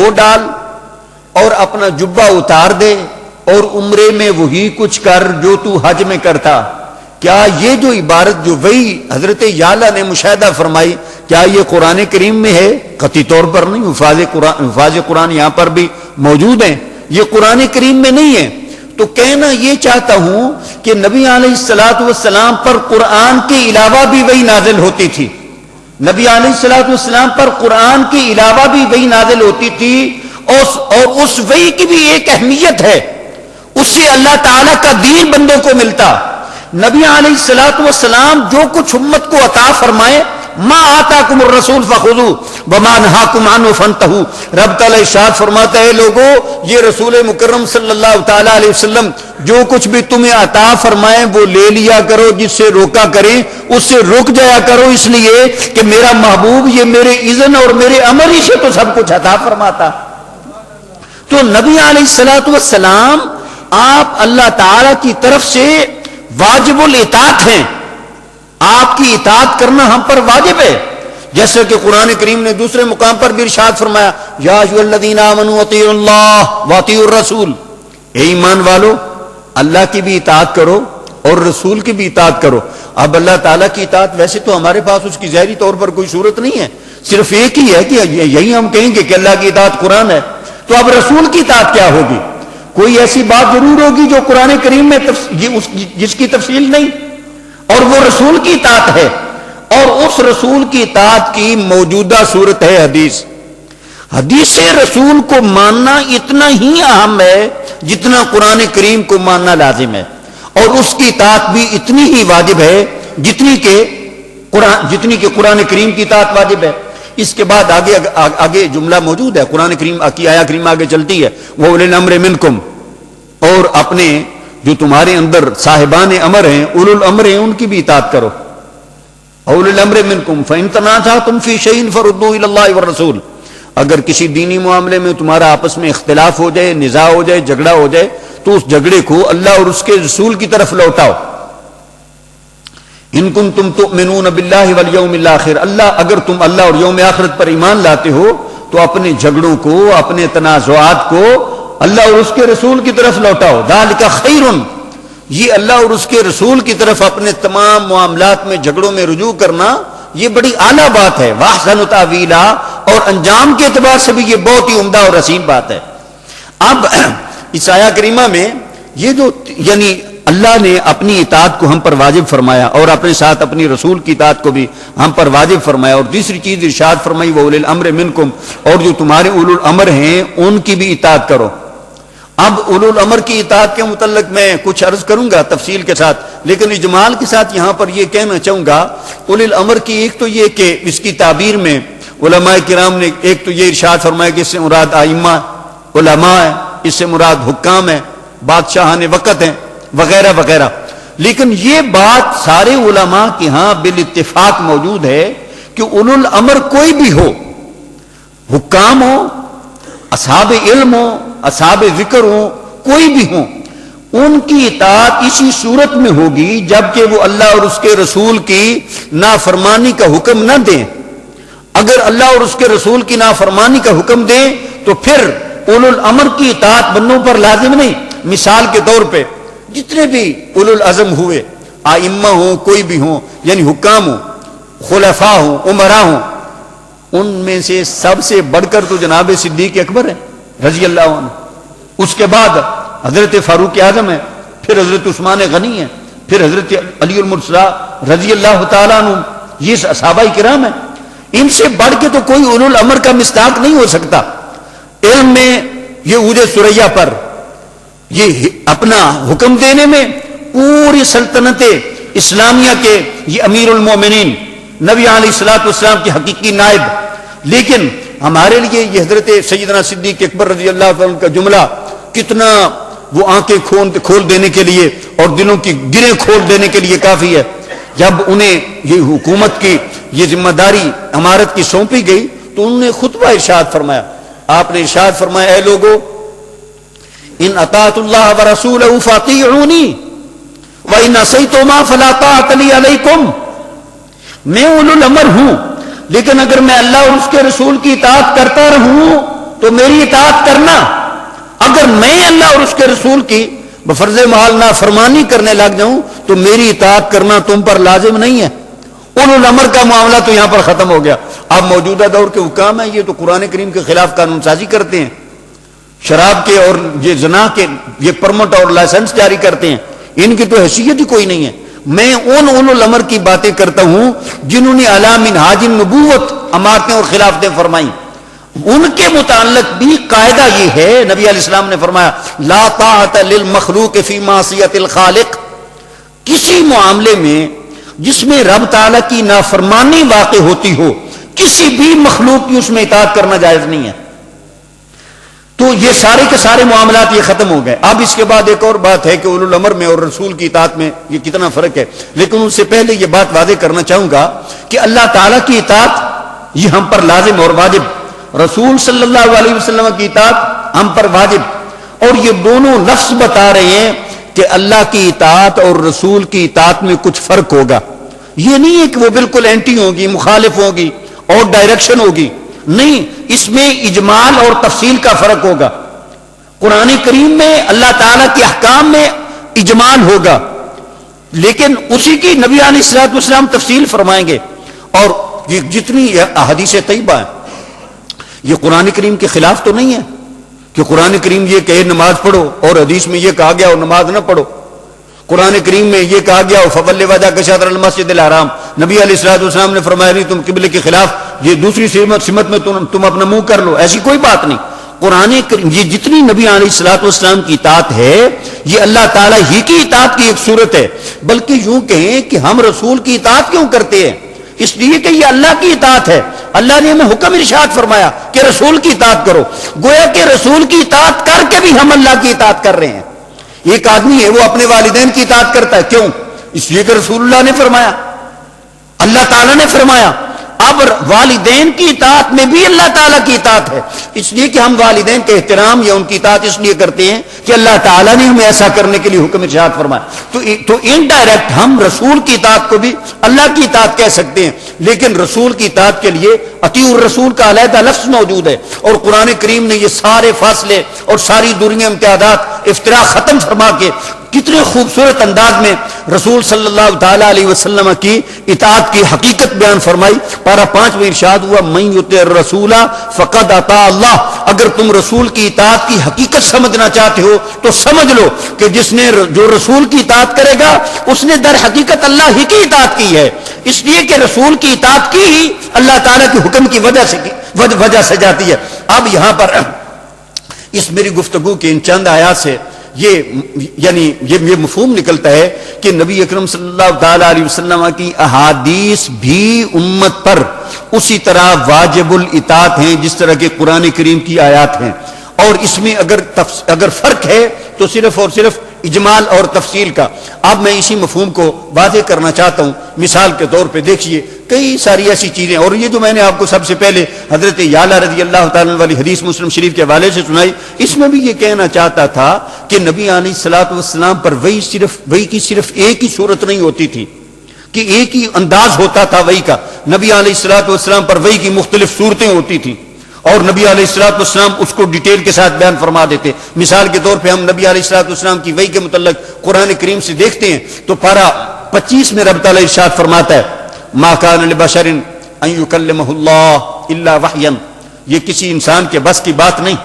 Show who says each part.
Speaker 1: دھو ڈال اور اپنا جبہ اتار دے اور عمرے میں وہی کچھ کر جو تو حج میں کرتا. کیا یہ جو عبارت جو وہی حضرت یعلا نے مشاہدہ فرمائی کیا یہ قرآن کریم میں ہے؟ قطعی طور پر نہیں. الفاظ قرآن یہاں پر بھی موجود ہیں, یہ قرآن کریم میں نہیں ہے. تو کہنا یہ چاہتا ہوں کہ نبی علیہ الصلوۃ والسلام پر قرآن کے علاوہ بھی وہی نازل ہوتی تھی. نبی علیہ الصلوۃ والسلام پر قرآن کے علاوہ بھی وہی نازل ہوتی تھی, اور اس وحی کی بھی ایک اہمیت ہے. اس سے اللہ تعالیٰ کا دین بندوں کو ملتا. نبی علیہ الصلوۃ والسلام جو کچھ امت کو عطا فرمائے, ما آتاکم الرسول فخذوہ وما نہاکم عنہ فانتہوا. رب تعالیٰ ارشاد فرماتا ہے لوگو یہ رسول مکرم صلی اللہ تعالیٰ علیہ وسلم جو کچھ بھی تمہیں عطا فرمائے وہ لے لیا کرو, جس سے روکا کریں اس سے رک جایا کرو, اس لیے کہ میرا محبوب یہ میرے اذن اور میرے امر ہی سے تو سب کچھ عطا فرماتا. تو نبی علیہ الصلوۃ والسلام آپ اللہ تعالیٰ کی طرف سے واجب الاطاعت ہیں. آپ کی اطاعت کرنا ہم پر واجب ہے, جیسے کہ قرآن کریم نے دوسرے مقام پر بھی ارشاد فرمایا یا ایھا الذین آمنوا اطیعوا اللہ واطیعوا الرسول. اے ایمان والو اللہ کی بھی اطاعت کرو اور رسول کی بھی اطاعت کرو. اب اللہ تعالیٰ کی اطاعت ویسے تو ہمارے پاس اس کی ظاہری طور پر کوئی صورت نہیں ہے, صرف ایک ہی ہے کہ یہی ہم کہیں گے کہ اللہ کی اطاعت قرآن ہے. تو اب رسول کی اطاعت کیا ہوگی؟ کوئی ایسی بات ضرور ہوگی جو قرآن کریم میں جس کی تفصیل نہیں, اور وہ رسول کی اطاعت ہے. اور اس رسول کی اطاعت کی موجودہ صورت ہے حدیث. حدیث رسول کو ماننا اتنا ہی اہم ہے جتنا قرآن کریم کو ماننا لازم ہے, اور اس کی اطاعت بھی اتنی ہی واجب ہے جتنی کہ قرآن کریم کی اطاعت واجب ہے. اس کے بعد آگے جملہ موجود ہے قرآن کریم کی آیا کریم آگے چلتی ہے وہ اولي الامر منکم, اور اپنے جو تمہارے اندر صاحبان امر ہیں اولو الامر ہیں ان کی بھی اطاعت کرو. اولي الامر منکم فإن تنازعتم في شيء فردوه إلى الله والرسول. اگر کسی دینی معاملے میں تمہارا آپس میں اختلاف ہو جائے, نزاع ہو جائے, جھگڑا ہو جائے, تو اس جھگڑے کو اللہ اور اس کے رسول کی طرف لوٹاؤ. ان کنتم تؤمنون باللہ والیوم الآخر, اگر تم اللہ اور یوم آخرت پر ایمان لاتے ہو تو اپنے جھگڑوں کو, اپنے تنازعات کو اللہ اور اس کے رسول کی طرف لوٹاؤ. ذالک خیر, یہ اللہ اور اس کے رسول کی طرف اپنے تمام معاملات میں جھگڑوں میں رجوع کرنا یہ بڑی اعلیٰ بات ہے. واحسن تاویلا, اور انجام کے اعتبار سے بھی یہ بہت ہی عمدہ اور حسین بات ہے. اب اس آیہ کریمہ میں یہ جو یعنی اللہ نے اپنی اطاعت کو ہم پر واجب فرمایا اور اپنے ساتھ اپنی رسول کی اطاعت کو بھی ہم پر واجب فرمایا, اور تیسری چیز ارشاد فرمائی وہ اولي الامر منکم, اور جو تمہارے اولو الامر ہیں ان کی بھی اطاعت کرو. اب اولو الامر کی اطاعت کے متعلق میں کچھ عرض کروں گا تفصیل کے ساتھ, لیکن اجمال کے ساتھ یہاں پر یہ کہنا چاہوں گا اولي الامر کی ایک تو یہ کہ اس کی تعبیر میں علماء کرام نے ایک تو یہ ارشاد فرمایا کہ اس سے مراد ائمہ علماء ہے, اس سے مراد حکام ہے, بادشاہان وقت ہیں وغیرہ وغیرہ. لیکن یہ بات سارے علماء کے ہاں بالاتفاق موجود ہے کہ اولو الامر کوئی بھی ہو, حکام ہو, اصحاب علم ہو, اصحاب ذکر ہو, کوئی بھی ہو, ان کی اطاعت اسی صورت میں ہوگی جبکہ وہ اللہ اور اس کے رسول کی نافرمانی کا حکم نہ دیں. اگر اللہ اور اس کے رسول کی نافرمانی کا حکم دیں تو پھر اولو الامر کی اطاعت بندوں پر لازم نہیں. مثال کے طور پہ جتنے بھی اولو العزم ہوئے, ائمہ ہوں, کوئی بھی ہوں, یعنی حکام ہوں, خلفاء ہوں, امراء ہوں, ان میں سے سب سے بڑھ کر تو جناب صدیق اکبر ہے رضی اللہ عنہ. اس کے بعد حضرت فاروق اعظم ہے, پھر حضرت عثمان غنی ہے, پھر حضرت علی المرتضیٰ رضی اللہ تعالیٰ عنہ. یہ صحابہ کرام ہیں, ان سے بڑھ کے تو کوئی اولو الامر کا مصداق نہیں ہو سکتا. علم میں یہ عود ثریا پر یہ اپنا حکم دینے میں پوری سلطنت اسلامیہ کے یہ امیر المومنین نبی علیہ الصلوۃ والسلام کی حقیقی نائب. لیکن ہمارے لیے یہ حضرت سیدنا صدیق اکبر رضی اللہ عنہ کا جملہ کتنا وہ آنکھیں کھول دینے کے لیے اور دلوں کی گریں کھول دینے کے لیے کافی ہے. جب انہیں یہ حکومت کی یہ ذمہ داری امارت کی سونپی گئی تو انہوں نے خطبہ ارشاد فرمایا. آپ نے ارشاد فرمایا اے لوگو ان اطاعت اللہ ورسولہ فاطیعونی وان عصیتما فلا طاعۃ لی علیکم. میں اولو الامر ہوں, لیکن اگر میں اللہ اور اس کے رسول کی اطاعت کرتا رہوں تو میری اطاعت کرنا. اگر میں اللہ اور اس کے رسول کی بفرض محال نافرمانی کرنے لگ جاؤں تو میری اطاعت کرنا تم پر لازم نہیں ہے. اولو الامر کا معاملہ تو یہاں پر ختم ہو گیا. اب موجودہ دور کے حکام ہیں یہ تو قرآن کریم کے خلاف قانون سازی کرتے ہیں, شراب کے اور یہ زنا کے یہ پرمٹ اور لائسنس جاری کرتے ہیں. ان کی تو حیثیت ہی کوئی نہیں ہے. میں ان اولو الامر کی باتیں کرتا ہوں جنہوں نے اعلی منہاج النبوت امارتیں اور خلافتیں فرمائیں. ان کے متعلق بھی قاعدہ یہ ہے, نبی علیہ السلام نے فرمایا لا طاعت للمخلوق فی معصیت الخالق. کسی معاملے میں جس میں رب تعالیٰ کی نافرمانی واقع ہوتی ہو کسی بھی مخلوق کی اس میں اطاعت کرنا جائز نہیں ہے. تو یہ سارے کے سارے معاملات یہ ختم ہو گئے. اب اس کے بعد ایک اور بات ہے کہ اولو الامر میں اور رسول کی اطاعت میں یہ کتنا فرق ہے. لیکن ان سے پہلے یہ بات واضح کرنا چاہوں گا کہ اللہ تعالیٰ کی اطاعت یہ ہم پر لازم اور واجب, رسول صلی اللہ علیہ وسلم کی اطاعت ہم پر واجب. اور یہ دونوں لفظ بتا رہے ہیں کہ اللہ کی اطاعت اور رسول کی اطاعت میں کچھ فرق ہوگا. یہ نہیں ہے کہ وہ بالکل اینٹی ہوگی, مخالف ہوگی اور ڈائریکشن ہوگی, نہیں, اس میں اجمال اور تفصیل کا فرق ہوگا. قرآن کریم میں اللہ تعالیٰ کے احکام میں اجمال ہوگا لیکن اسی کی نبی علیہ الصلوۃ والسلام تفصیل فرمائیں گے. اور یہ جتنی احادیث طیبہ ہیں یہ قرآن کریم کے خلاف تو نہیں ہے کہ قرآن کریم یہ کہے نماز پڑھو اور حدیث میں یہ کہا گیا اور نماز نہ پڑھو. قرآن کریم میں یہ کہا گیا فول وجهك شطر المسجد الحرام, نبی علیہ الصلوۃ والسلام نے فرمایا نہیں تم قبلے کے خلاف یہ دوسری سمت میں تم اپنا منہ کر لو, ایسی کوئی بات نہیں. قرآن کریم یہ جتنی نبی علیہ الصلوۃ والسلام کی اطاعت ہے یہ اللہ تعالیٰ ہی کی اطاعت کی ایک صورت ہے. بلکہ یوں کہیں کہ ہم رسول کی اطاعت کیوں کرتے ہیں, اس لیے کہ یہ اللہ کی اطاعت ہے. اللہ نے ہمیں حکم ارشاد فرمایا کہ رسول کی اطاعت کرو, گویا کہ رسول کی اطاعت کر کے بھی ہم اللہ کی اطاعت کر رہے ہیں. ایک آدمی ہے وہ اپنے والدین کی اطاعت کرتا ہے, کیوں؟ اس لیے کہ رسول اللہ نے فرمایا, اللہ تعالیٰ نے فرمایا. اب والدین کی اطاعت میں بھی اللہ تعالیٰ کی اطاعت ہے, اس لیے کہ ہم والدین کے احترام یا ان کی اطاعت اس لیے کرتے ہیں کہ اللہ تعالیٰ نے ہمیں ایسا کرنے کے لیے حکم ارشاد فرمایا. تو انڈائریکٹ ہم رسول کی اطاعت کو بھی اللہ کی اطاعت کہہ سکتے ہیں, لیکن رسول کی اطاعت کے لیے اطیعوا الرسول کا علیحدہ لفظ موجود ہے. اور قرآن کریم نے یہ سارے فاصلے اور ساری دنیا امتیازات افتراء ختم فرما کے کتنے خوبصورت انداز میں رسول صلی اللہ تعالی علیہ وسلم کی اطاعت کی حقیقت بیان فرمائی. پارہ 5 میں ارشاد ہوا من یطع الرسول فقد اطاع اللہ. اگر تم رسول کی اطاعت کی حقیقت سمجھنا چاہتے ہو تو سمجھ لو کہ جو رسول کی اطاعت کرے گا اس نے در حقیقت اللہ ہی کی اطاعت کی ہے, اس لیے کہ رسول کی اطاعت کی ہی اللہ تعالیٰ کے حکم کی وجہ سے جاتی ہے. اب یہاں پر اس میری گفتگو کے ان چند آیات سے یہ مفہوم نکلتا ہے کہ نبی اکرم صلی اللہ تعالی علیہ وسلم کی احادیث بھی امت پر اسی طرح واجب الاطاعت ہیں جس طرح کہ قرآن کریم کی آیات ہیں. اور اس میں اگر فرق ہے تو صرف اور صرف اجمال اور تفصیل کا. اب میں اسی مفہوم کو واضح کرنا چاہتا ہوں. مثال کے طور پہ دیکھیے کئی ساری ایسی چیزیں, اور یہ جو میں نے آپ کو سب سے پہلے حضرت یعلا رضی اللہ تعالیٰ والی حدیث مسلم شریف کے حوالے سے سنائی, اس میں بھی یہ کہنا چاہتا تھا کہ نبی علیہ الصلوۃ والسلام پر وحی کی صرف ایک ہی صورت نہیں ہوتی تھی کہ ایک ہی انداز ہوتا تھا وحی کا. نبی علیہ الصلوۃ والسلام پر وحی کی مختلف صورتیں ہوتی تھیں اور نبی علیہ الصلوۃ والسلام اس کو ڈیٹیل کے ساتھ بیان فرما دیتے. مثال کے طور پہ ہم نبی علیہ الصلوۃ والسلام کی وحی کے متعلق قرآن کریم سے دیکھتے ہیں تو پارہ 25 میں رب تعالیٰ ارشاد فرماتا ہے ما کان لبشر ان یکلمہ اللہ الا وحیا, یہ کسی انسان کے بس کی بات نہیں